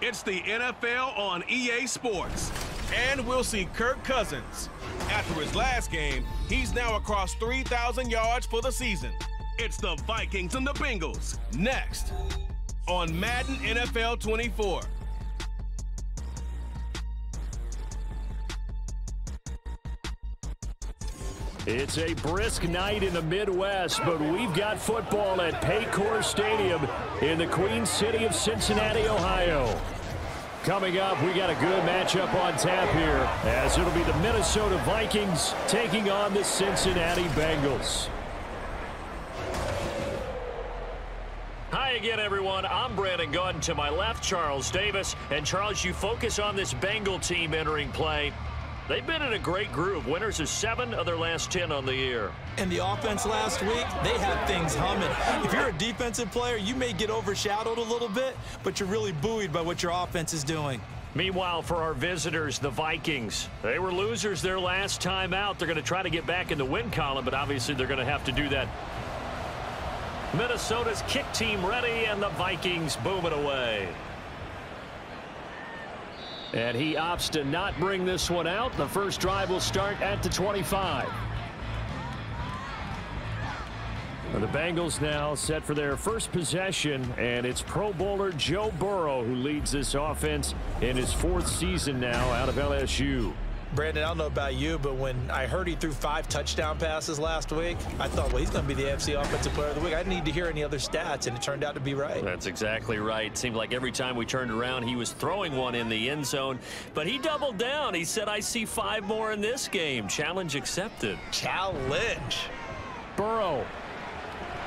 It's the NFL on EA Sports. And we'll see Kirk Cousins. After his last game, he's now across 3,000 yards for the season. It's the Vikings and the Bengals next on Madden NFL 24. It's a brisk night in the Midwest, but we've got football at Paycor Stadium in the Queen City of Cincinnati, Ohio. Coming up, we got a good matchup on tap here, as it'll be the Minnesota Vikings taking on the Cincinnati Bengals. Hi again, everyone. I'm Brandon Gordon. To my left, Charles Davis. And, Charles, you focus on this Bengal team entering play. They've been in a great groove. Winners of 7 of their last 10 on the year. And the offense last week, they had things humming. If you're a defensive player, you may get overshadowed a little bit, but you're really buoyed by what your offense is doing. Meanwhile, for our visitors, the Vikings, they were losers their last time out. They're going to try to get back in the win column, but obviously they're going to have to do that. Minnesota's kick team ready, and the Vikings boom it away. And he opts to not bring this one out. The first drive will start at the 25. The Bengals now set for their first possession, and it's Pro Bowler Joe Burrow who leads this offense in his 4th season now out of LSU. Brandon, I don't know about you, but when I heard he threw 5 touchdown passes last week, I thought, well, he's going to be the AFC Offensive Player of the Week. I didn't need to hear any other stats, and it turned out to be right. That's exactly right. It seemed like every time we turned around, he was throwing one in the end zone. But he doubled down. He said, I see 5 more in this game. Challenge accepted. Challenge. Burrow.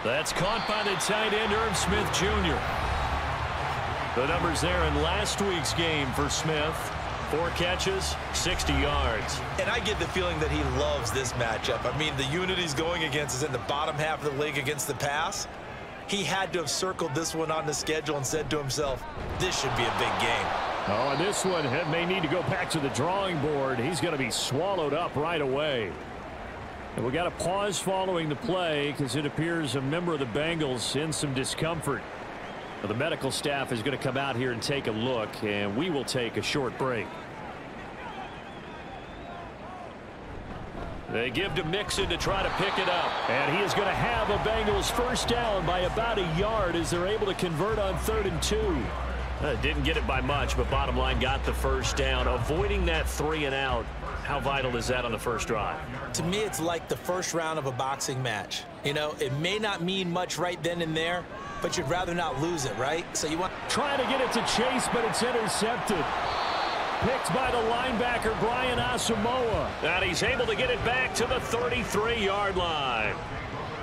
That's caught by the tight end, Irv Smith Jr. The numbers there in last week's game for Smith. 4 catches, 60 yards. And I get the feeling that he loves this matchup. I mean, the unit he's going against is in the bottom half of the league against the pass. He had to have circled this one on the schedule and said to himself, this should be a big game. Oh, and this one may need to go back to the drawing board. He's going to be swallowed up right away. And we got a pause following the play because it appears a member of the Bengals in some discomfort. The medical staff is going to come out here and take a look, and we will take a short break. They give to Mixon to try to pick it up. And he is going to have a Bengals first down by about a yard as they're able to convert on 3rd and 2. Didn't get it by much, but bottom line got the first down. Avoiding that 3 and out. How vital is that on the first drive? To me, it's like the first round of a boxing match. You know, it may not mean much right then and there, but you'd rather not lose it, right? So you want trying to get it to Chase, but it's intercepted. Picked by the linebacker, Brian Asamoah. And he's able to get it back to the 33-yard line.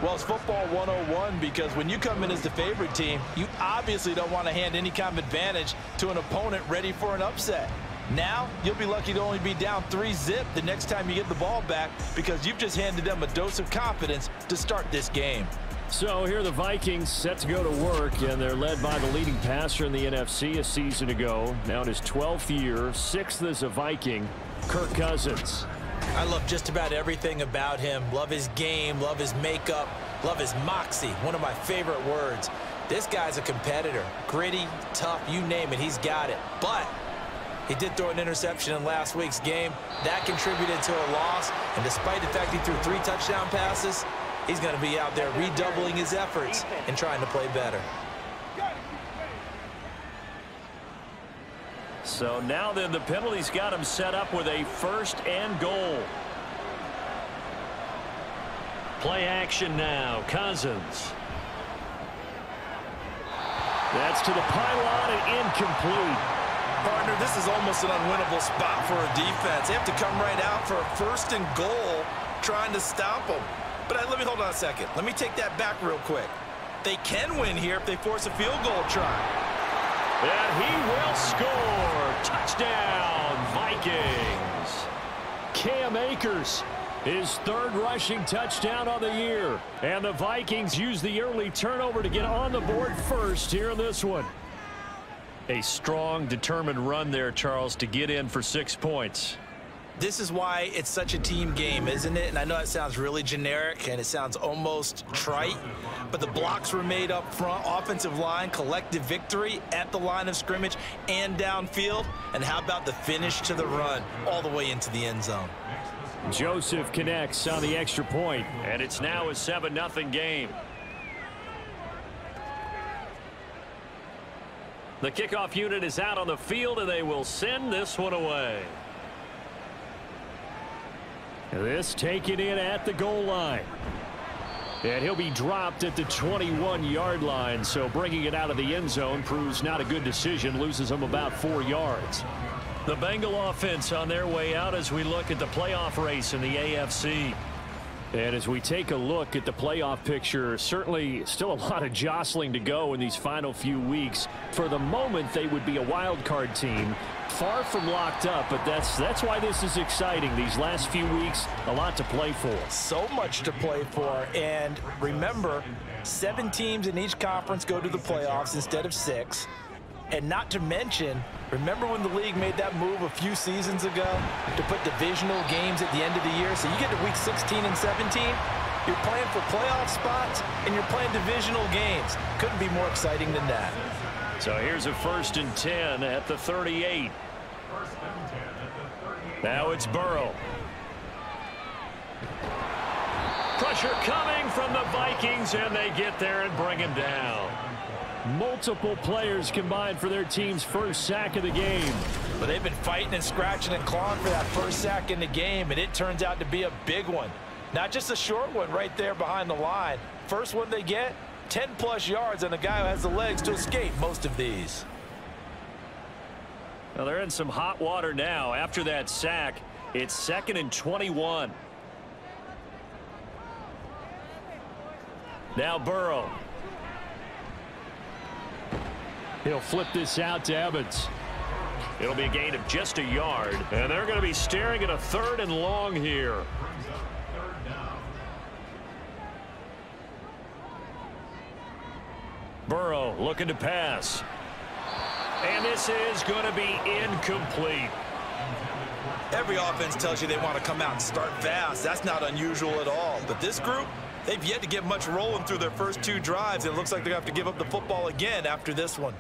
Well, it's football 101 because when you come in as the favorite team, you obviously don't want to hand any kind of advantage to an opponent ready for an upset. Now, you'll be lucky to only be down 3-0 the next time you get the ball back because you've just handed them a dose of confidence to start this game. So here are the Vikings set to go to work, and they're led by the leading passer in the NFC a season ago. Now in his 12th year, 6th as a Viking, Kirk Cousins. I love just about everything about him. Love his game, love his makeup, love his moxie, one of my favorite words. This guy's a competitor. Gritty, tough, you name it, he's got it. But he did throw an interception in last week's game. That contributed to a loss, and despite the fact he threw 3 touchdown passes, he's going to be out there redoubling his efforts and trying to play better. So now then the penalty's got him set up with a 1st and goal. Play action now. Cousins. That's to the pylon and incomplete. Partner, this is almost an unwinnable spot for a defense. They have to come right out for a 1st and goal trying to stop them. But let me hold on a second. Let me take that back real quick. They can win here if they force a field goal try. And he will score. Touchdown, Vikings. Cam Akers, his 3rd rushing touchdown of the year. And the Vikings use the early turnover to get on the board first here in this one. A strong, determined run there, Charles, to get in for 6 points. This is why it's such a team game, isn't it? And I know it sounds really generic and it sounds almost trite, but the blocks were made up front, offensive line, collective victory at the line of scrimmage and downfield. And how about the finish to the run all the way into the end zone? Joseph connects on the extra point, and it's now a 7-0 game. The kickoff unit is out on the field, and they will send this one away. This taken in at the goal line. And he'll be dropped at the 21-yard line, so bringing it out of the end zone proves not a good decision, loses him about 4 yards. The Bengal offense on their way out as we look at the playoff race in the AFC. And as we take a look at the playoff picture, certainly still a lot of jostling to go in these final few weeks. For the moment, they would be a wild card team, far from locked up, but that's why this is exciting. These last few weeks, a lot to play for. So much to play for. And remember, 7 teams in each conference go to the playoffs instead of 6. And not to mention, remember when the league made that move a few seasons ago to put divisional games at the end of the year? So you get to week 16 and 17, you're playing for playoff spots, and you're playing divisional games. Couldn't be more exciting than that. So here's a 1st and 10 at the 38. Now it's Burrow. Pressure coming from the Vikings, and they get there and bring him down. Multiple players combined for their team's first sack of the game. But they've been fighting and scratching and clawing for that first sack in the game, and it turns out to be a big one. Not just a short one right there behind the line. First one they get, 10-plus yards, and a guy who has the legs to escape most of these. Well, they're in some hot water now. After that sack, it's 2nd and 21. Now Burrow. He'll flip this out to Evans. It'll be a gain of just a yard, and they're going to be staring at a 3rd and long here. Burrow looking to pass. And this is going to be incomplete. Every offense tells you they want to come out and start fast. That's not unusual at all. But this group, they've yet to get much rolling through their first 2 drives. It looks like they're going to have to give up the football again after this one.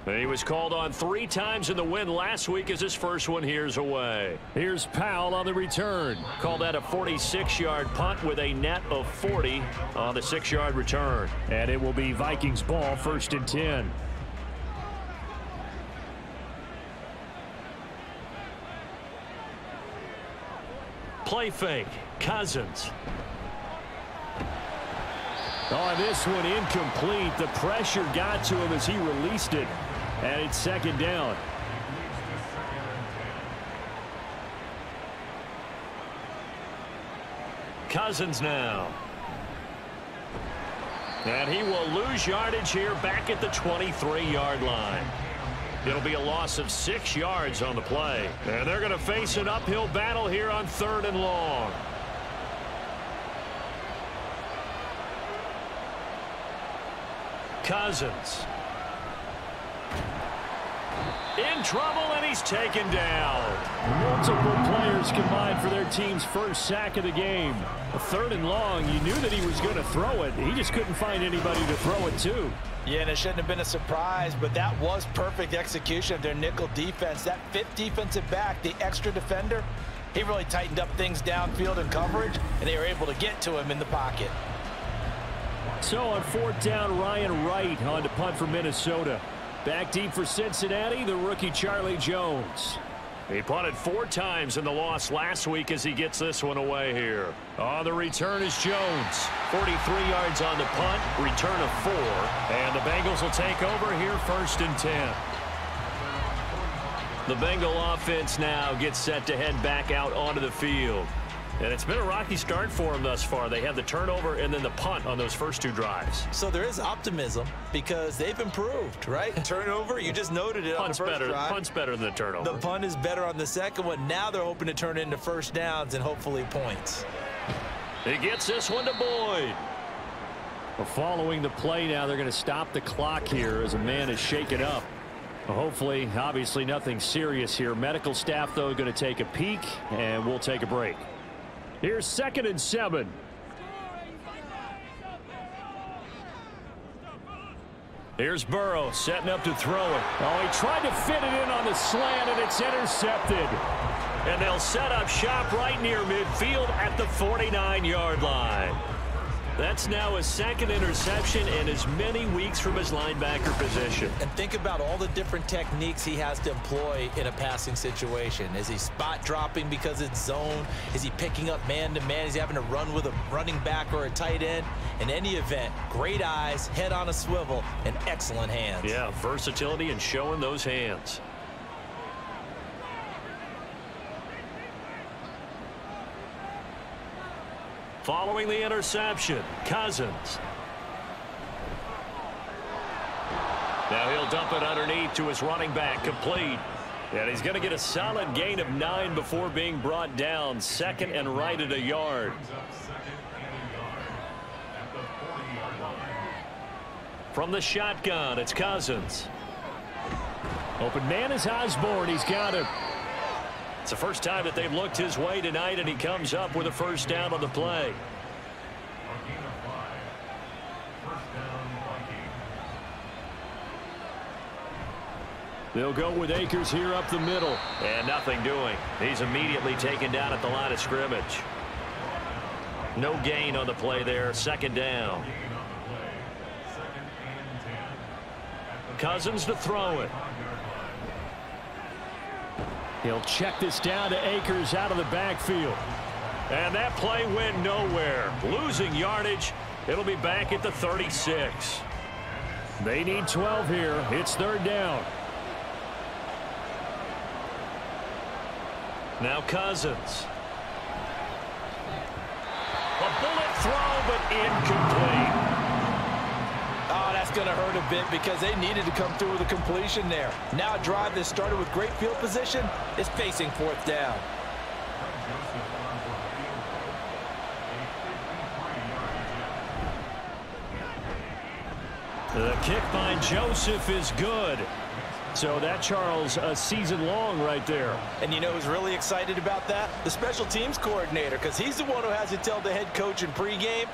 He was called on 3 times in the win last week as his first one here's away. Here's Powell on the return. Call that a 46-yard punt with a net of 40 on the 6-yard return. And it will be Vikings ball, 1st and 10. Play fake. Cousins. Oh, this one incomplete. The pressure got to him as he released it. And it's 2nd down. Cousins now. And he will lose yardage here back at the 23-yard line. It'll be a loss of 6 yards on the play. And they're going to face an uphill battle here on 3rd and long. Cousins. In trouble, and he's taken down. Multiple players combined for their team's first sack of the game. A 3rd and long, you knew that he was going to throw it. He just couldn't find anybody to throw it to. Yeah, and it shouldn't have been a surprise, but that was perfect execution of their nickel defense. That 5th defensive back, the extra defender, he really tightened up things downfield in coverage, and they were able to get to him in the pocket. So on 4th down, Ryan Wright on to punt for Minnesota. Back deep for Cincinnati, the rookie Charlie Jones. He punted 4 times in the loss last week as he gets this one away here. On the return is Jones. 43 yards on the punt, return of 4. And the Bengals will take over here 1st and 10. The Bengal offense now gets set to head back out onto the field. And it's been a rocky start for them thus far. They have the turnover and then the punt on those first 2 drives. So there is optimism because they've improved, right? Turnover, you just noted it on the first drive. Punt's better than the turnover. The punt is better on the second one. Now they're hoping to turn it into 1st downs and hopefully points. He gets this one to Boyd. Well, following the play now, they're going to stop the clock here as a man is shaken up. Well, hopefully, obviously nothing serious here. Medical staff, though, going to take a peek, and we'll take a break. Here's 2nd and 7. Here's Burrow setting up to throw it. Oh, he tried to fit it in on the slant, and it's intercepted. And they'll set up shop right near midfield at the 49-yard line. That's now his 2nd interception in as many weeks from his linebacker position. And think about all the different techniques he has to employ in a passing situation. Is he spot dropping because it's zone? Is he picking up man-to-man? Is he having to run with a running back or a tight end? In any event, great eyes, head on a swivel, and excellent hands. Yeah, versatility and showing those hands. Following the interception, Cousins. Now he'll dump it underneath to his running back, complete. And he's going to get a solid gain of 9 before being brought down. 2nd and right at a yard. From the shotgun, it's Cousins. Open man is Osborne. He's got him. It's the first time that they've looked his way tonight, and he comes up with a first down on the play. They'll go with Akers here up the middle. And nothing doing. He's immediately taken down at the line of scrimmage. No gain on the play there. 2nd down. Cousins to throw it. He'll check this down to Akers out of the backfield. And that play went nowhere. Losing yardage. It'll be back at the 36. They need 12 here. It's 3rd down. Now Cousins. A bullet throw, but incomplete. Oh, that's going to hurt a bit because they needed to come through with a completion there. Now a drive that started with great field position is facing 4th down. The kick by Joseph is good. So that, Charles, a season long right there. And you know who's really excited about that? The special teams coordinator, because he's the one who has to tell the head coach in pregame,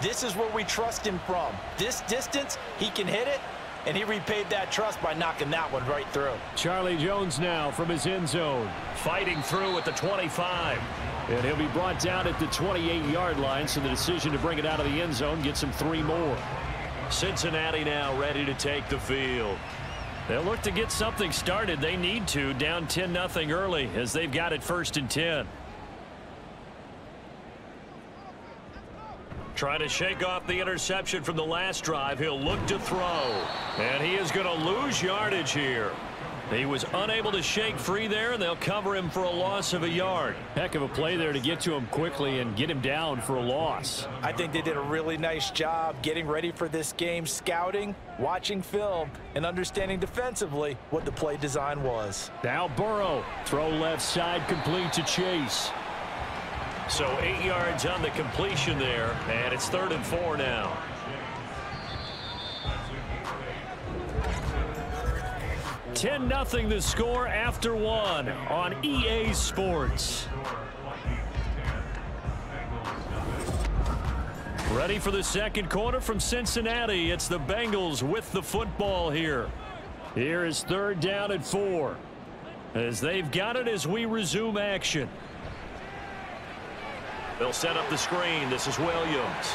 this is where we trust him from. This distance, he can hit it, and he repaid that trust by knocking that one right through. Charlie Jones now from his end zone, fighting through at the 25. And he'll be brought down at the 28-yard line, so the decision to bring it out of the end zone gets him 3 more. Cincinnati now ready to take the field. They'll look to get something started. They need to, down 10-0 early, as they've got it 1st and 10. Trying to shake off the interception from the last drive. He'll look to throw. And he is going to lose yardage here. He was unable to shake free there, and they'll cover him for a loss of a yard. Heck of a play there to get to him quickly and get him down for a loss. I think they did a really nice job getting ready for this game, scouting, watching film, and understanding defensively what the play design was. Now Burrow. Throw left side, complete to Chase. So 8 yards on the completion there, and it's 3rd and 4 now. $10-0 the score after 1 on EA Sports. Ready for the 2nd quarter from Cincinnati. It's the Bengals with the football here. Here is 3rd down and 4. As they've got it as we resume action. They'll set up the screen. This is Williams.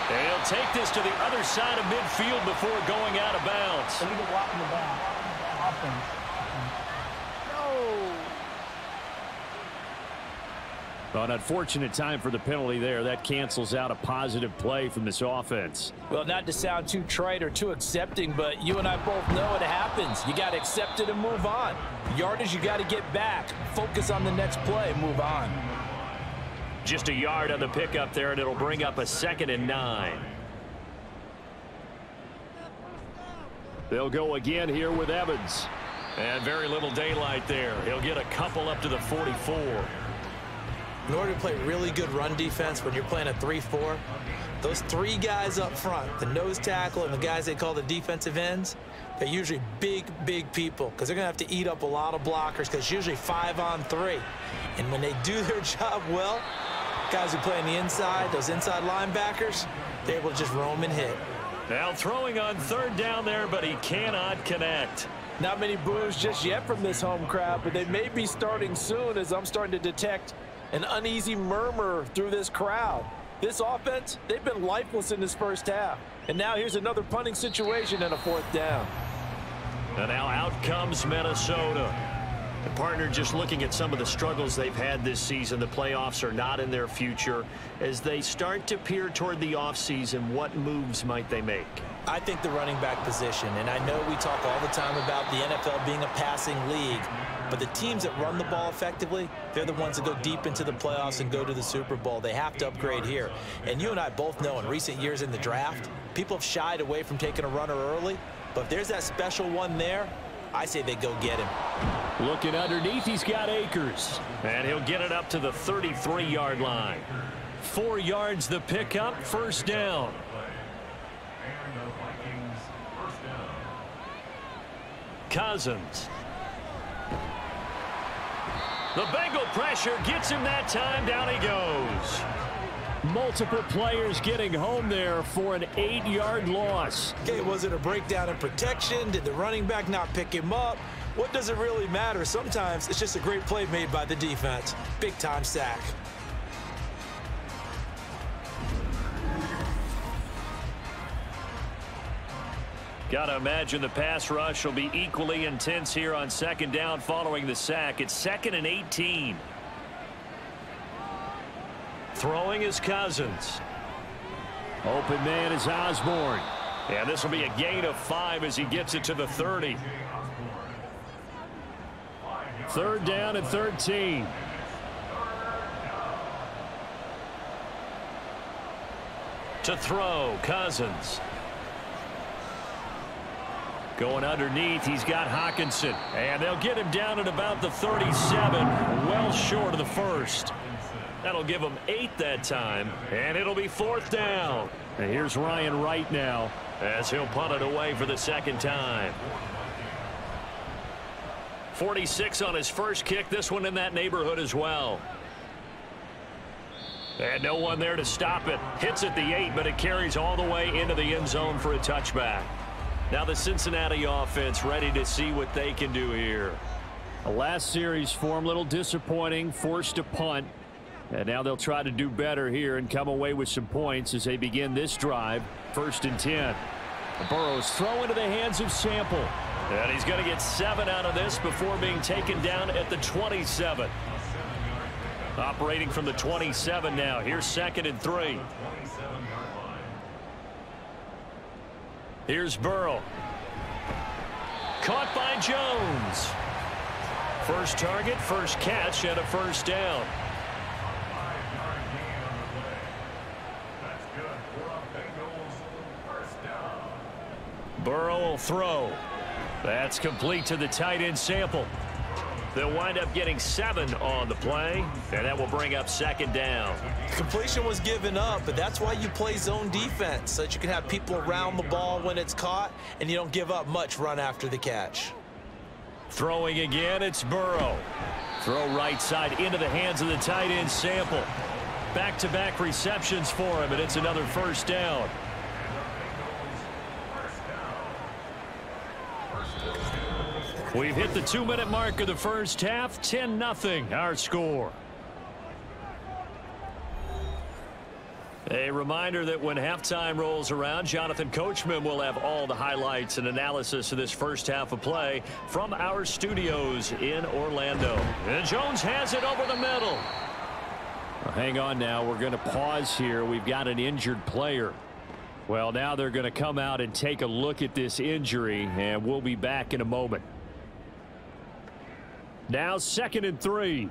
And he'll take this to the other side of midfield before going out of bounds. Well, an unfortunate time for the penalty there. That cancels out a positive play from this offense. Well, not to sound too trite or too accepting, but you and I both know it happens. You got to accept it and move on. Yardage, you got to get back. Focus on the next play, move on. Just a yard on the pickup there, and it'll bring up a 2nd and 9. They'll go again here with Evans. And very little daylight there. He'll get a couple up to the 44. In order to play really good run defense when you're playing a 3-4, Those three guys up front, the nose tackle and the guys they call the defensive ends, they're usually big, big people because they're going to have to eat up a lot of blockers because it's usually 5-on-3. And when they do their job well, guys who play on the inside, those inside linebackers, they're able to just roam and hit. Now throwing on third down there, but he cannot connect. Not many boos just yet from this home crowd, but they may be starting soon as I'm starting to detect an uneasy murmur through this crowd. This offense, they've been lifeless in this first half. And now here's another punting situation and a fourth down. And now out comes Minnesota. The partner, just looking at some of the struggles they've had this season, the playoffs are not in their future. As they start to peer toward the offseason, what moves might they make? I think the running back position, and I know we talk all the time about the NFL being a passing league, but the teams that run the ball effectively, they're the ones that go deep into the playoffs and go to the Super Bowl. They have to upgrade here. And you and I both know in recent years in the draft, people have shied away from taking a runner early, but if there's that special one there, I say they go get him. Looking underneath, he's got Akers. And he'll get it up to the 33-yard line. 4 yards the pickup, first down. Cousins. The Bengal pressure gets him that time. Down he goes. Multiple players getting home there for an 8-yard loss. Okay, was it a breakdown in protection? Did the running back not pick him up? What does it really matter? Sometimes it's just a great play made by the defense. Big-time sack. Got to imagine the pass rush will be equally intense here on second down following the sack. It's 2nd and 18. Throwing is Cousins. Open man is Osborne. And this will be a gain of 5 as he gets it to the 30. 3rd down and 13. To throw, Cousins. Going underneath, he's got Hockenson. And they'll get him down at about the 37, well short of the first. That'll give him 8 that time, and it'll be 4th down. And here's Ryan Wright now as he'll punt it away for the 2nd time. 46 on his first kick, this one in that neighborhood as well. And no one there to stop it. Hits at the 8, but it carries all the way into the end zone for a touchback. Now the Cincinnati offense ready to see what they can do here. The last series for him, a little disappointing, forced to punt. And now they'll try to do better here and come away with some points as they begin this drive. 1st and 10. Burrow's throw into the hands of Sample. And he's going to get 7 out of this before being taken down at the 27. Operating from the 27 now. Here's 2nd and 3. Here's Burrow. Caught by Jones. First target, first catch, and a first down. Burrow will throw. That's complete to the tight end Sample. They'll wind up getting 7 on the play, and that will bring up 2nd down. Completion was given up, but that's why you play zone defense, so that you can have people around the ball when it's caught, and you don't give up much run after the catch. Throwing again, it's Burrow. Throw right side into the hands of the tight end Sample. Back-to-back receptions for him, and it's another first down. We've hit the 2-minute mark of the first half. 10-0 our score. A reminder that when halftime rolls around, Jonathan Coachman will have all the highlights and analysis of this first half of play from our studios in Orlando. And Jones has it over the middle. Well, hang on now. We're going to pause here. We've got an injured player. Well, now they're going to come out and take a look at this injury, and we'll be back in a moment. Now 2nd and 3.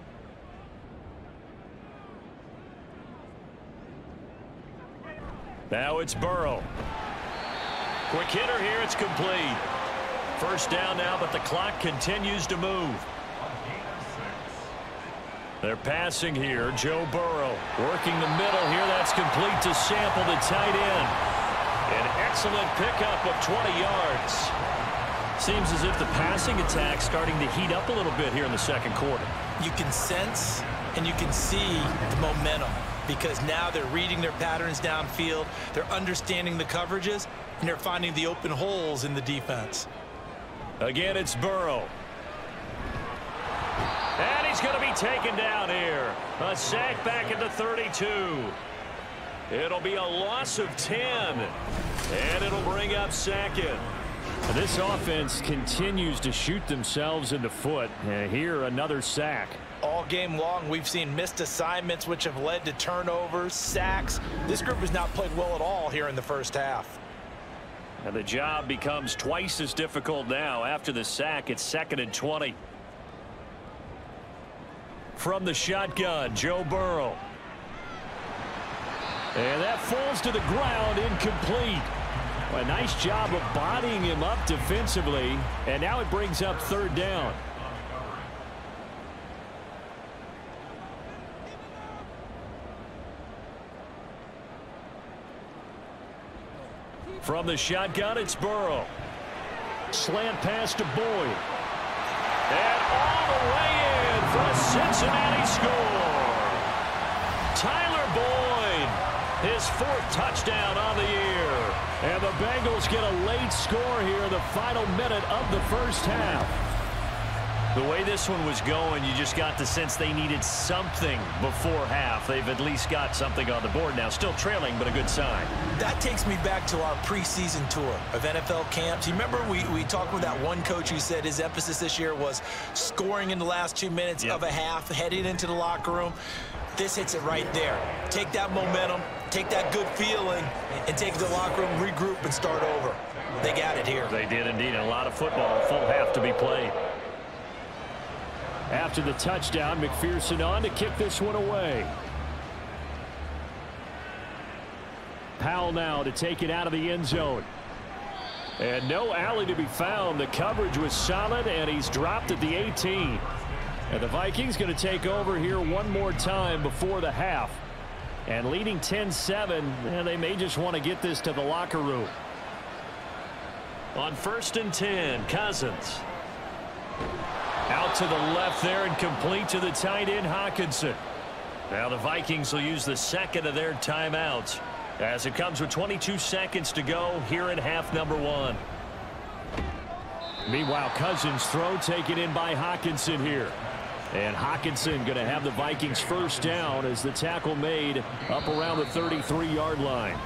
Now it's Burrow. Quick hitter here. It's complete. First down now, but the clock continues to move. They're passing here. Joe Burrow working the middle here. That's complete to Sample, the tight end. An excellent pickup of 20 yards. Seems as if the passing attack's starting to heat up a little bit here in the second quarter. You can sense and you can see the momentum because now they're reading their patterns downfield. They're understanding the coverages, and they're finding the open holes in the defense. Again, it's Burrow. And he's going to be taken down here. A sack back at the 32. It'll be a loss of 10. And it'll bring up second. This offense continues to shoot themselves in the foot. And here, another sack. All game long, we've seen missed assignments, which have led to turnovers, sacks. This group has not played well at all here in the first half. And the job becomes twice as difficult now. After the sack, it's 2nd and 20. From the shotgun, Joe Burrow. And that falls to the ground, incomplete. A nice job of bodying him up defensively. And now it brings up 3rd down. From the shotgun, it's Burrow. Slant pass to Boyd. And all the way in for a Cincinnati score. Tyler Boyd, his 4th touchdown on the year. And the Bengals get a late score here in the final minute of the first half. The way this one was going, you just got the sense they needed something before half. They've at least got something on the board now. Still trailing, but a good sign. That takes me back to our preseason tour of NFL camps. You remember we talked with that one coach who said his emphasis this year was scoring in the last 2 minutes of a half, heading into the locker room. This hits it right there. Take that momentum, take that good feeling, and take it to the locker room, regroup, and start over. They got it here. They did indeed. A lot of football, full half to be played. After the touchdown, McPherson on to kick this one away. Powell now to take it out of the end zone. And no alley to be found. The coverage was solid, and he's dropped at the 18. And the Vikings going to take over here one more time before the half. And leading 10-7, they may just want to get this to the locker room. On 1st and 10, Cousins. Out to the left there and complete to the tight end, Hockenson. Now the Vikings will use the 2nd of their timeouts as it comes with 22 seconds to go here in half number 1. Meanwhile, Cousins' throw taken in by Hockenson here. And Hockenson going to have the Vikings first down as the tackle made up around the 33-yard line.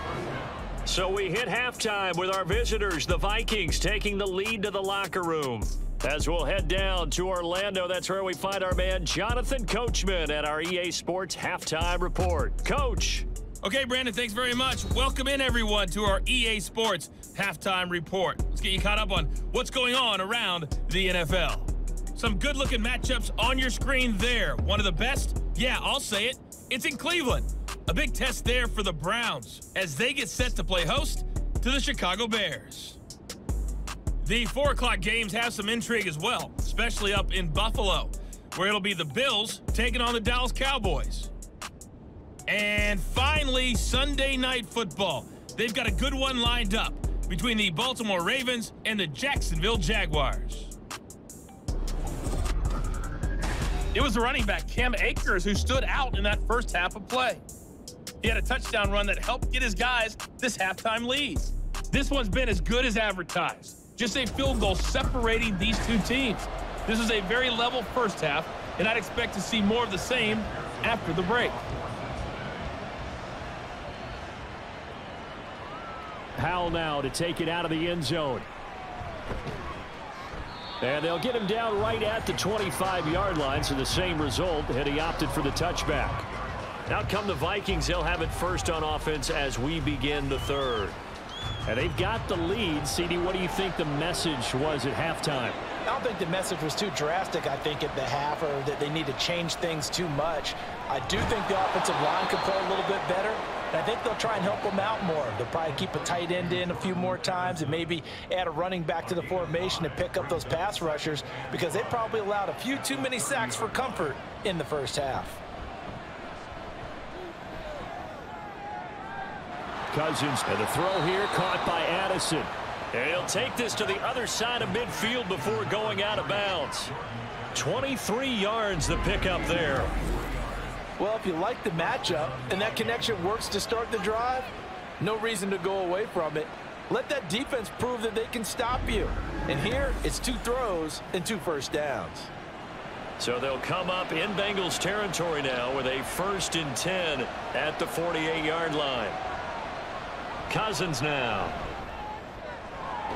So we hit halftime with our visitors, the Vikings, taking the lead to the locker room. As we'll head down to Orlando, that's where we find our man Jonathan Coachman at our EA Sports Halftime Report. Coach. Okay, Brandon, thanks very much. Welcome in, everyone, to our EA Sports Halftime Report. Let's get you caught up on what's going on around the NFL. Some good-looking matchups on your screen there. One of the best? Yeah, I'll say it. It's in Cleveland. A big test there for the Browns as they get set to play host to the Chicago Bears. The 4 o'clock games have some intrigue as well, especially up in Buffalo, where it'll be the Bills taking on the Dallas Cowboys. And finally, Sunday Night Football. They've got a good one lined up between the Baltimore Ravens and the Jacksonville Jaguars. It was the running back, Cam Akers, who stood out in that first half of play. He had a touchdown run that helped get his guys this halftime lead. This one's been as good as advertised. Just a field goal separating these two teams. This is a very level first half, and I'd expect to see more of the same after the break. Powell now to take it out of the end zone. And they'll get him down right at the 25-yard line, so the same result, and he opted for the touchback. Out come the Vikings. They'll have it first on offense as we begin the 3rd. And they've got the lead. CD, what do you think the message was at halftime? I don't think the message was too drastic, I think, at the half, or that they need to change things too much. I do think the offensive line could play a little bit better. And I think they'll try and help him out more. They'll probably keep a tight end in a few more times and maybe add a running back to the formation to pick up those pass rushers, because they probably allowed a few too many sacks for comfort in the first half. Cousins, and the throw here caught by Addison. And he'll take this to the other side of midfield before going out of bounds. 23 yards the pickup there. Well, if you like the matchup and that connection works to start the drive, no reason to go away from it. Let that defense prove that they can stop you. And here, it's 2 throws and 2 first downs. So they'll come up in Bengals territory now with a 1st and 10 at the 48-yard line. Cousins now.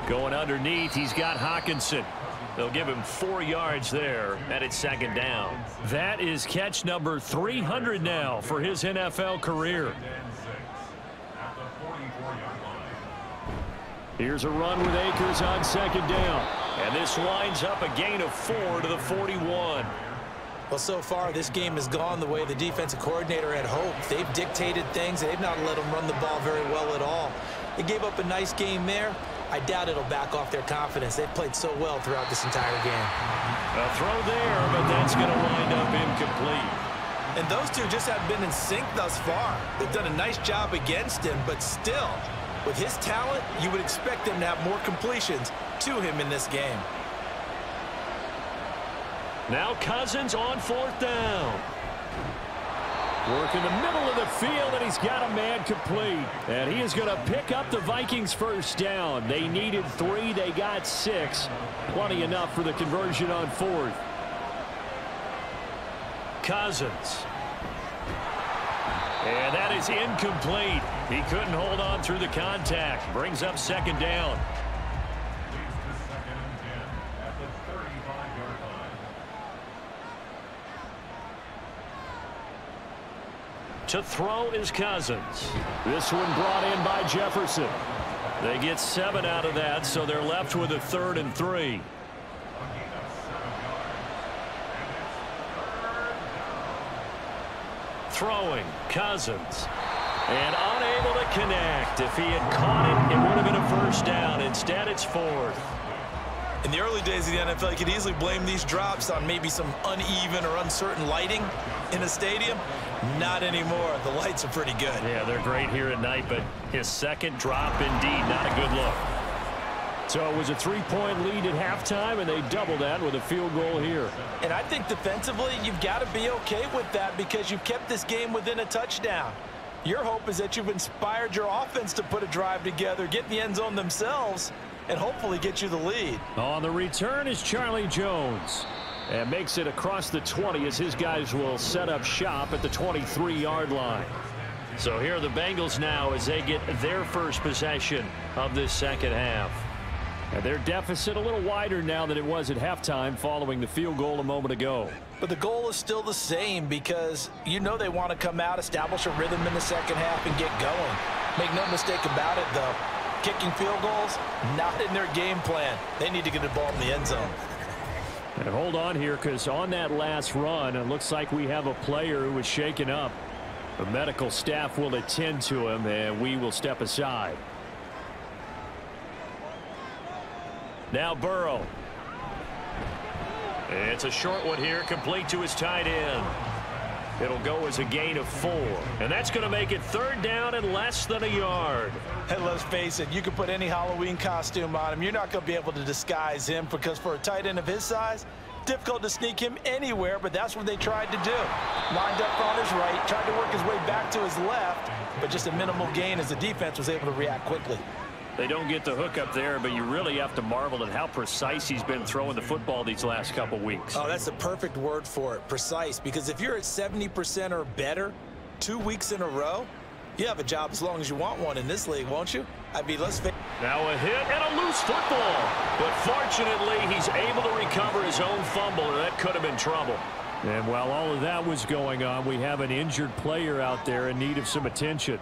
Going underneath, he's got Hawkinson. They'll give him 4 yards there, and it's 2nd down. That is catch number 300 now for his NFL career. Here's a run with Akers on 2nd down. And this lines up a gain of 4 to the 41. Well, so far, this game has gone the way the defensive coordinator had hoped. They've dictated things. They've not let them run the ball very well at all. They gave up a nice game there. I doubt it'll back off their confidence. They've played so well throughout this entire game. A throw there, but that's going to wind up incomplete. And those two just have been in sync thus far. They've done a nice job against him, but still, with his talent, you would expect them to have more completions to him in this game. Now Cousins on 4th down. Work in the middle of the field, and he's got a man complete. And he is going to pick up the Vikings 1st down. They needed 3. They got 6. Plenty enough for the conversion on 4th. Cousins. And that is incomplete. He couldn't hold on through the contact. Brings up 2nd down. To throw is Cousins. This one brought in by Jefferson. They get 7 out of that, so they're left with a 3rd and 3. Throwing, Cousins. And unable to connect. If he had caught it, it would have been a 1st down. Instead, it's 4th. In the early days of the NFL, you could easily blame these drops on maybe some uneven or uncertain lighting in a stadium. Not anymore. The lights are pretty good. Yeah, they're great here at night, but his 2nd drop, indeed, not a good look. So it was a 3-point lead at halftime, and they doubled that with a field goal here. And I think defensively, you've got to be okay with that because you've kept this game within a touchdown. Your hope is that you've inspired your offense to put a drive together, get in the end zone themselves, and hopefully get you the lead. On the return is Charlie Jones. And makes it across the 20 as his guys will set up shop at the 23-yard line. So here are the Bengals now as they get their first possession of this 2nd half. And their deficit a little wider now than it was at halftime following the field goal a moment ago. But the goal is still the same because you know they want to come out, establish a rhythm in the 2nd half, and get going. Make no mistake about it, though. Kicking field goals, not in their game plan. They need to get the ball in the end zone. And hold on here, because on that last run, it looks like we have a player who was shaken up. The medical staff will attend to him, and we will step aside. Now Burrow. It's a short one here, complete to his tight end. It'll go as a gain of 4. And that's going to make it 3rd down and less than a yard. And let's face it, you can put any Halloween costume on him. You're not going to be able to disguise him because for a tight end of his size, difficult to sneak him anywhere, but that's what they tried to do. Lined up on his right, tried to work his way back to his left, but just a minimal gain as the defense was able to react quickly. They don't get the hook up there, but you really have to marvel at how precise he's been throwing the football these last couple weeks. Oh, that's the perfect word for it, precise, because if you're at 70% or better 2 weeks in a row, you have a job as long as you want one in this league, won't you? I mean, let's face it. Now a hit and a loose football. But fortunately, he's able to recover his own fumble, or that could have been trouble. And while all of that was going on, we have an injured player out there in need of some attention.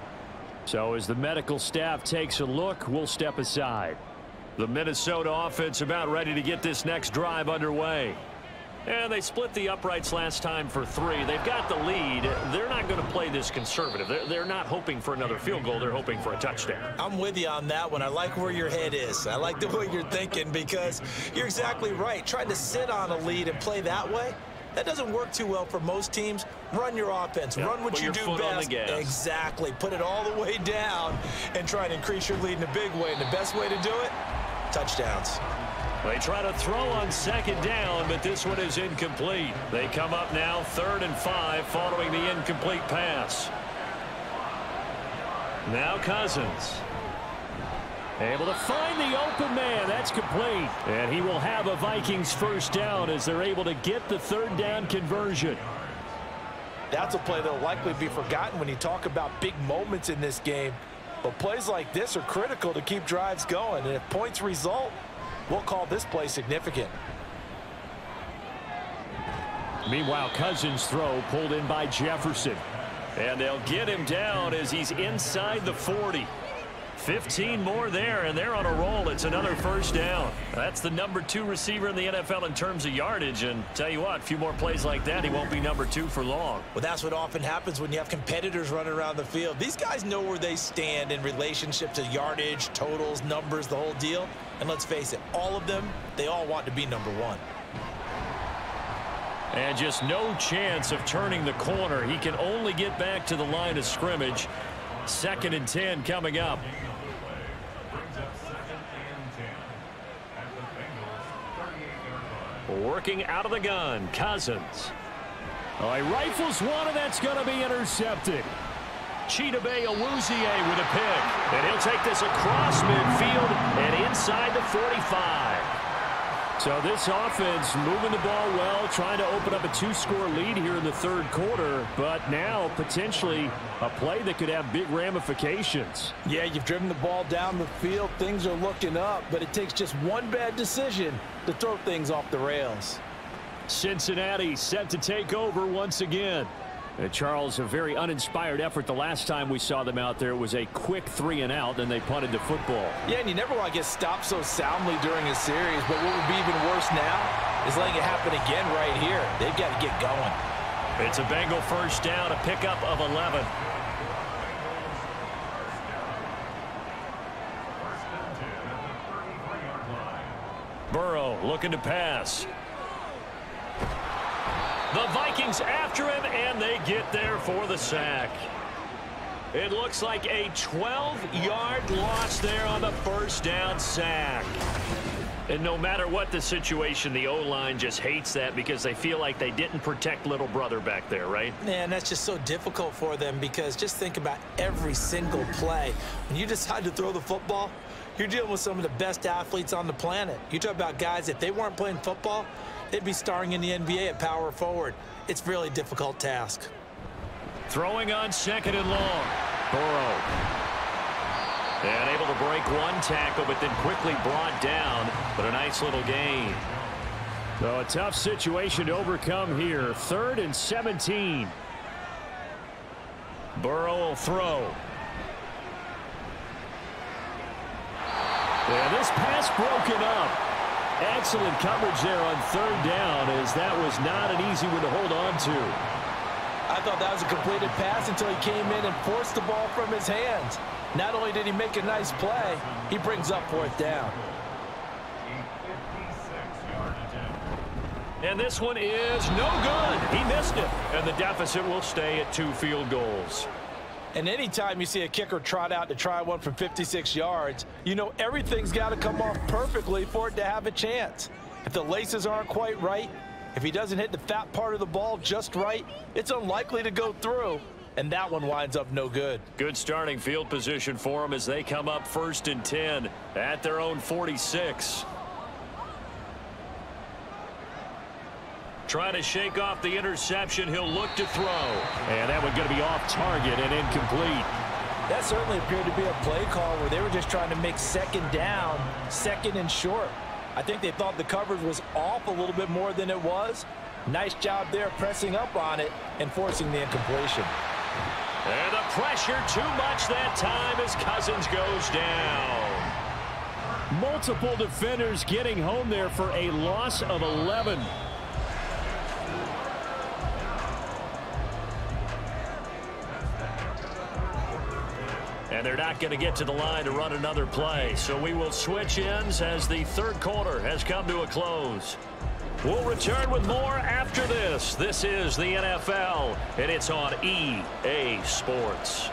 So as the medical staff takes a look, we'll step aside. The Minnesota offense about ready to get this next drive underway. And they split the uprights last time for 3. They've got the lead. They're not going to play this conservative. They're not hoping for another field goal. They're hoping for a touchdown. I'm with you on that one. I like where your head is. I like the way you're thinking because you're exactly right. Trying to sit on a lead and play that way, that doesn't work too well for most teams. Run your offense. Run what you do best. Exactly. Put it all the way down and try to increase your lead in a big way. And the best way to do it, touchdowns. They try to throw on 2nd down, but this one is incomplete. They come up now 3rd and 5 following the incomplete pass. Now Cousins. Able to find the open man. That's complete. And he will have a Vikings 1st down as they're able to get the 3rd down conversion. That's a play that will likely be forgotten when you talk about big moments in this game. But plays like this are critical to keep drives going. And if points result, we'll call this play significant. Meanwhile, Cousins' throw pulled in by Jefferson. And they'll get him down as he's inside the 40. 15 more there, and they're on a roll. It's another 1st down. That's the number 2 receiver in the NFL in terms of yardage. And tell you what, a few more plays like that, he won't be number 2 for long. Well, that's what often happens when you have competitors running around the field. These guys know where they stand in relationship to yardage, totals, numbers, the whole deal. And let's face it, all of them, they all want to be number 1. And just no chance of turning the corner. He can only get back to the line of scrimmage. 2nd and 10 coming up. Working out of the gun, Cousins. Oh, he rifles one, and that's going to be intercepted. Chidobe Awuzie with a pick. And he'll take this across midfield and inside the 45. So this offense moving the ball well, trying to open up a 2-score lead here in the 3rd quarter, but now potentially a play that could have big ramifications. Yeah, you've driven the ball down the field. Things are looking up, but it takes just one bad decision to throw things off the rails. Cincinnati set to take over once again. And Charles, a very uninspired effort the last time we saw them out there. It was a quick 3-and-out, then they punted the football. Yeah, and you never want to get stopped so soundly during a series, but what would be even worse now is letting it happen again right here. They've got to get going. It's a Bengal 1st down, a pickup of 11. Burrow looking to pass. The Vikings after him, and they get there for the sack. It looks like a 12-yard loss there on the 1st down sack. And no matter what the situation, the O-line just hates that because they feel like they didn't protect little brother back there, right? Man, that's just so difficult for them because just think about every single play. When you decide to throw the football, you're dealing with some of the best athletes on the planet. You talk about guys, if they weren't playing football, they'd be starring in the NBA at power forward. It's a really difficult task. Throwing on 2nd and long. Burrow. And able to break one tackle, but then quickly brought down. But a nice little gain. So a tough situation to overcome here. 3rd and 17. Burrow will throw. And this pass broken up. Excellent coverage there on 3rd down, as that was not an easy one to hold on to. I thought that was a completed pass until he came in and forced the ball from his hands. Not only did he make a nice play, he brings up 4th down. And this one is no good. He missed it. And the deficit will stay at 2 field goals. And anytime you see a kicker trot out to try one from 56 yards, you know everything's got to come off perfectly for it to have a chance. If the laces aren't quite right, if he doesn't hit the fat part of the ball just right, it's unlikely to go through. And that one winds up no good. Good starting field position for them as they come up 1st and 10 at their own 46. Trying to shake off the interception. He'll look to throw. And that one going to be off target and incomplete. That certainly appeared to be a play call where they were just trying to make 2nd down, 2nd and short. I think they thought the coverage was off a little bit more than it was. Nice job there pressing up on it and forcing the incompletion. And the pressure too much that time as Cousins goes down. Multiple defenders getting home there for a loss of 11. and they're not going to get to the line to run another play. So we will switch ends as the third quarter has come to a close. We'll return with more after this. This is the NFL, and it's on EA Sports.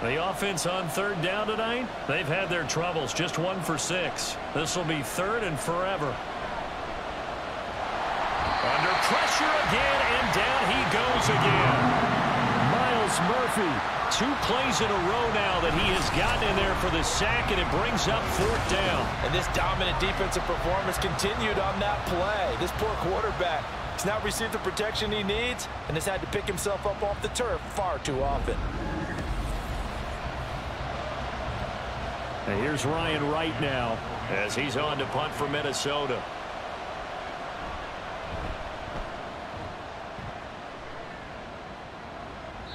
The offense on third down tonight, they've had their troubles, just 1 for 6. This will be third and forever. Under pressure again, and down he goes again. Myles Murphy, 2 plays in a row now that he has gotten in there for the sack, and it brings up fourth down. And this dominant defensive performance continued on that play. This poor quarterback has not received the protection he needs and has had to pick himself up off the turf far too often. And here's Ryan Wright now as he's on to punt for Minnesota.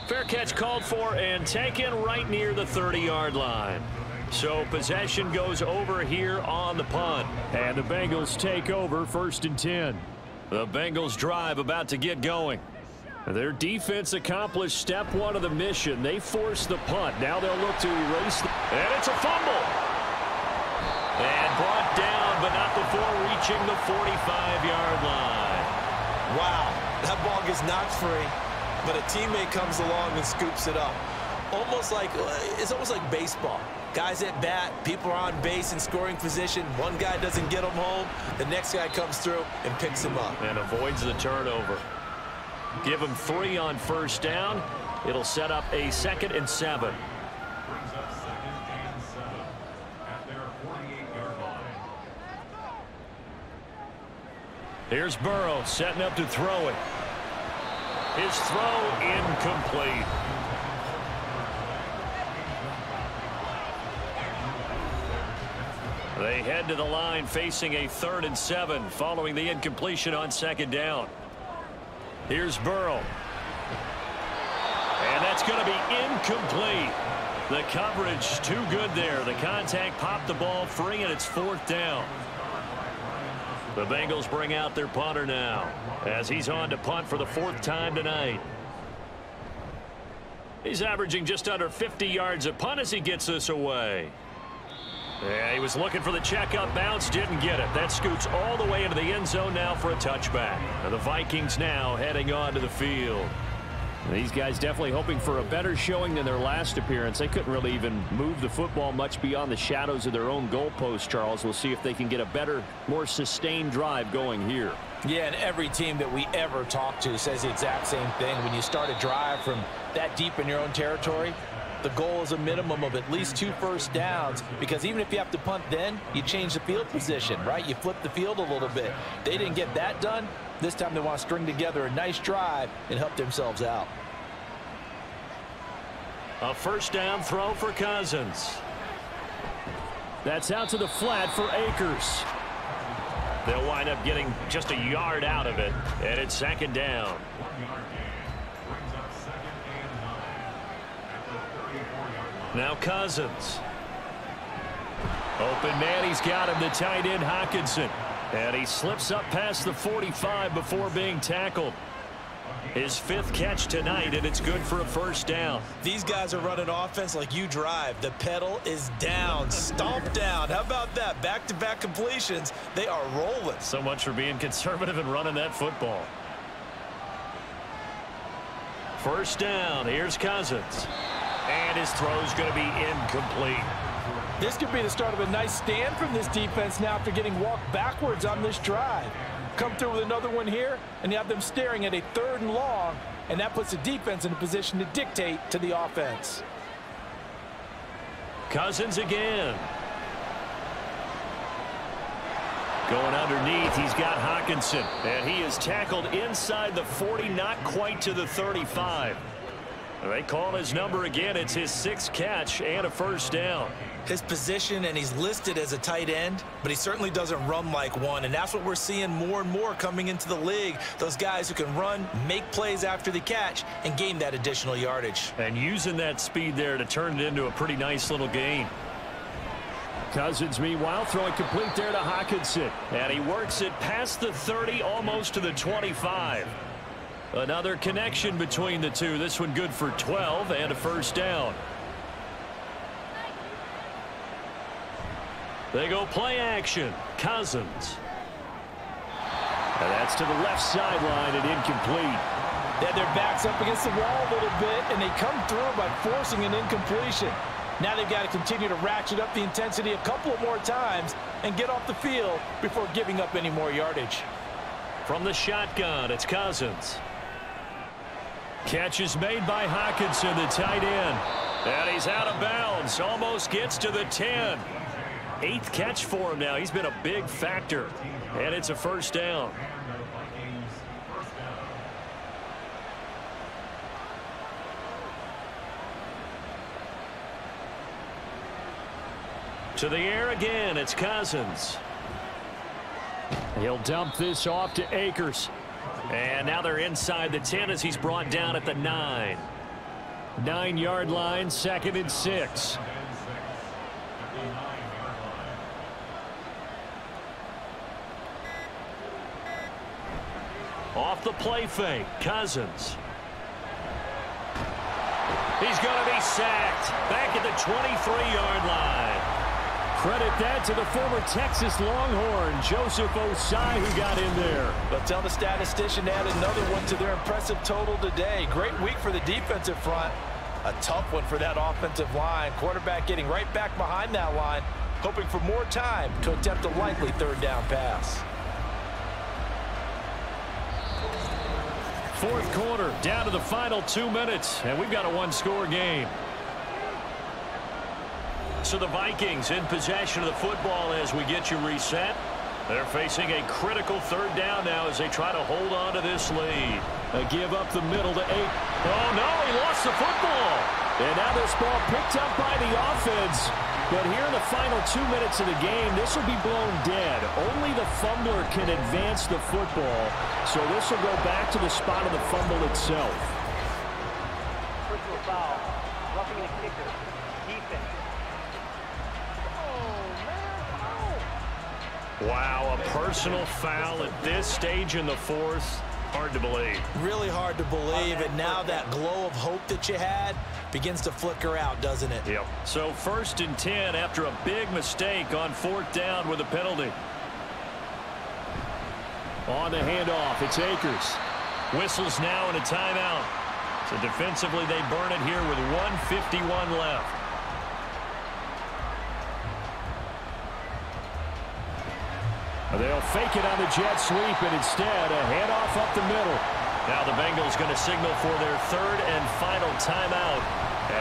Fair catch called for and taken right near the 30-yard line. So possession goes over here on the punt. And the Bengals take over 1st and 10. The Bengals drive about to get going. Their defense accomplished step 1 of the mission. They forced the punt. Now they'll look to erase the... And it's a fumble. And brought down, but not before reaching the 45-yard line. Wow, that ball gets knocked free, but a teammate comes along and scoops it up. It's almost like baseball. Guys at bat, people are on base in scoring position. One guy doesn't get him home. The next guy comes through and picks him up. And avoids the turnover. Give him 3 on first down. It'll set up a 2nd and 7. Here's Burrow setting up to throw it. His throw incomplete. They head to the line facing a 3rd and 7 following the incompletion on 2nd down. Here's Burrow. And that's going to be incomplete. The coverage too good there. The contact popped the ball free, and it's 4th down. The Bengals bring out their punter now as he's on to punt for the 4th time tonight. He's averaging just under 50 yards a punt as he gets this away. Yeah, he was looking for the checkup bounce, didn't get it. That scoots all the way into the end zone now for a touchback. And the Vikings now heading onto the field. These guys definitely hoping for a better showing than their last appearance. They couldn't really even move the football much beyond the shadows of their own goalpost, Charles. We'll see if they can get a better, more sustained drive going here. Yeah, and every team that we ever talk to says the exact same thing. When you start a drive from that deep in your own territory, the goal is a minimum of at least 2 first downs, because even if you have to punt then, you change the field position, right? You flip the field a little bit. They didn't get that done. This time they want to string together a nice drive and help themselves out. A first down throw for Cousins. That's out to the flat for Akers. They'll wind up getting just a yard out of it, and it's 2nd down. Now Cousins. Open man, he's got him, the tight end Hockenson. And he slips up past the 45 before being tackled. His 5th catch tonight, and it's good for a first down. These guys are running offense like you drive. The pedal is down, stomp down. How about that? Back-to-back completions. They are rolling. So much for being conservative and running that football. First down, here's Cousins. And his throw's going to be incomplete. This could be the start of a nice stand from this defense now after getting walked backwards on this drive. Come through with another one here, and you have them staring at a 3rd and long, and that puts the defense in a position to dictate to the offense. Cousins again. Going underneath, he's got Hockenson, and he is tackled inside the 40, not quite to the 35. They call his number again. It's his 6th catch and a first down. His position, and he's listed as a tight end, but he certainly doesn't run like one, and that's what we're seeing more and more coming into the league. Those guys who can run, make plays after the catch, and gain that additional yardage. And using that speed there to turn it into a pretty nice little gain. Cousins, meanwhile, throwing complete there to Hockenson. And he works it past the 30, almost to the 25. Another connection between the two. This one good for 12 and a first down. They go play action. Cousins. And that's to the left sideline and incomplete. They had their backs up against the wall a little bit, and they come through by forcing an incompletion. Now they've got to continue to ratchet up the intensity a couple of more times and get off the field before giving up any more yardage. From the shotgun, it's Cousins. Catch is made by Hawkinson, the tight end. And he's out of bounds. Almost gets to the 10. 8th catch for him now. He's been a big factor. And it's a first down. To the air again, it's Cousins. He'll dump this off to Akers. And now they're inside the 10 as he's brought down at the 9. 9-yard line, 2nd and 6. Off the play fake, Cousins. He's going to be sacked back at the 23-yard line. Credit that to the former Texas Longhorn, Joseph Osai, who got in there. But tell the statistician to add another one to their impressive total today. Great week for the defensive front. A tough one for that offensive line. Quarterback getting right back behind that line, hoping for more time to attempt a likely 3rd down pass. 4th quarter, down to the final 2 minutes, and we've got a 1-score game. So the Vikings in possession of the football as we get you reset. They're facing a critical 3rd down now as they try to hold on to this lead. They give up the middle to 8. Oh, no, he lost the football. And now this ball picked up by the offense. But here in the final 2 minutes of the game, this will be blown dead. Only the fumbler can advance the football. So this will go back to the spot of the fumble itself. Personal foul. Roughing the kicker. Defense. Wow, a personal foul at this stage in the 4th. Hard to believe. Really hard to believe, and now that glow of hope that you had begins to flicker out, doesn't it? Yep. So 1st and 10 after a big mistake on 4th down with a penalty. On the handoff, it's Akers. Whistles now and a timeout. So defensively, they burn it here with 1:51 left. They'll fake it on the jet sweep, and instead a handoff up the middle. Now the Bengals going to signal for their 3rd and final timeout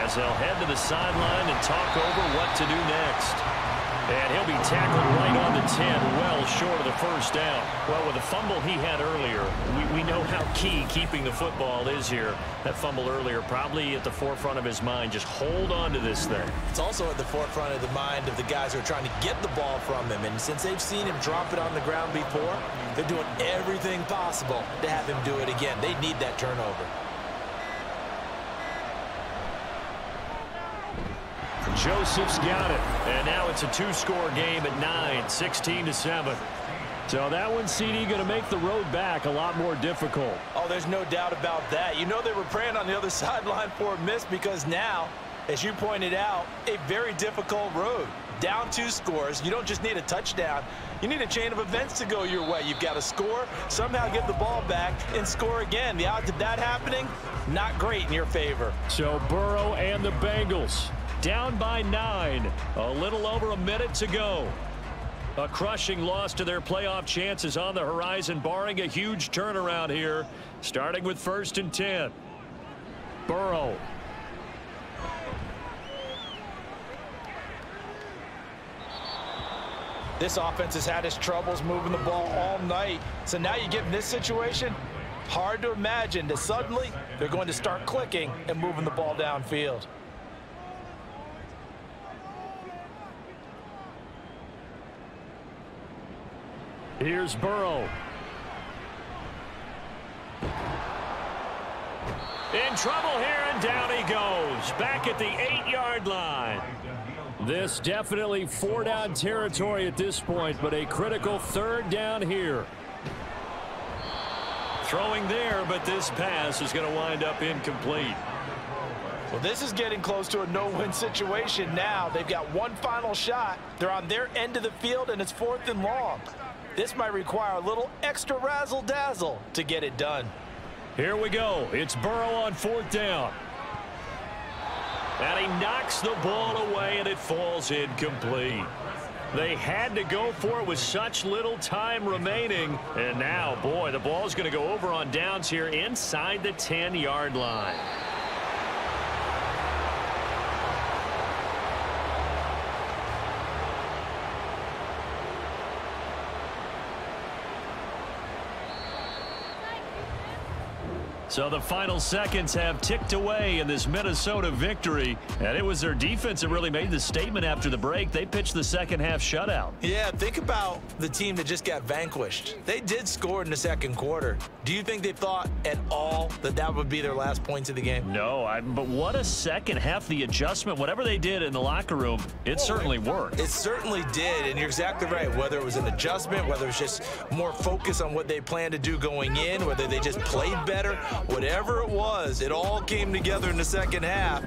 as they'll head to the sideline and talk over what to do next. And he'll be tackled right on the 10, well short of the 1st down. Well, with the fumble he had earlier, we know how key keeping the football is here. That fumble earlier probably at the forefront of his mind. Just hold on to this thing. It's also at the forefront of the mind of the guys who are trying to get the ball from him. And since they've seen him drop it on the ground before, they're doing everything possible to have him do it again. They need that turnover. Joseph's got it, and now it's a 2-score game at 9, 16-7. So that one, CD, going to make the road back a lot more difficult. Oh, there's no doubt about that. You know they were praying on the other sideline for a miss because now, as you pointed out, a very difficult road. Down 2 scores. You don't just need a touchdown. You need a chain of events to go your way. You've got to score, somehow get the ball back, and score again. The odds of that happening, not great in your favor. So Burrow and the Bengals down by 9. A little over a minute to go. A crushing loss to their playoff chances on the horizon, barring a huge turnaround here, starting with 1st and 10. Burrow. This offense has had its troubles moving the ball all night. So now you get in this situation, hard to imagine that suddenly they're going to start clicking and moving the ball downfield. Here's Burrow. In trouble here, and down he goes. Back at the 8-yard line. This definitely 4-down territory at this point, but a critical 3rd down here. Throwing there, but this pass is going to wind up incomplete. Well, this is getting close to a no-win situation now. They've got one final shot. They're on their end of the field, and it's 4th and long. This might require a little extra razzle-dazzle to get it done. Here we go. It's Burrow on 4th down. And he knocks the ball away, and it falls incomplete. They had to go for it with such little time remaining. And now, boy, the ball's going to go over on downs here inside the 10-yard line. So the final seconds have ticked away in this Minnesota victory. And it was their defense that really made the statement after the break. They pitched the second-half shutout. Yeah, think about the team that just got vanquished. They did score in the second quarter. Do you think they thought at all that that would be their last points of the game? No, but what a second half. The adjustment, whatever they did in the locker room, it certainly worked. It certainly did, and you're exactly right. Whether it was an adjustment, whether it was just more focus on what they planned to do going in, whether they just played better, whatever it was, it all came together in the second half.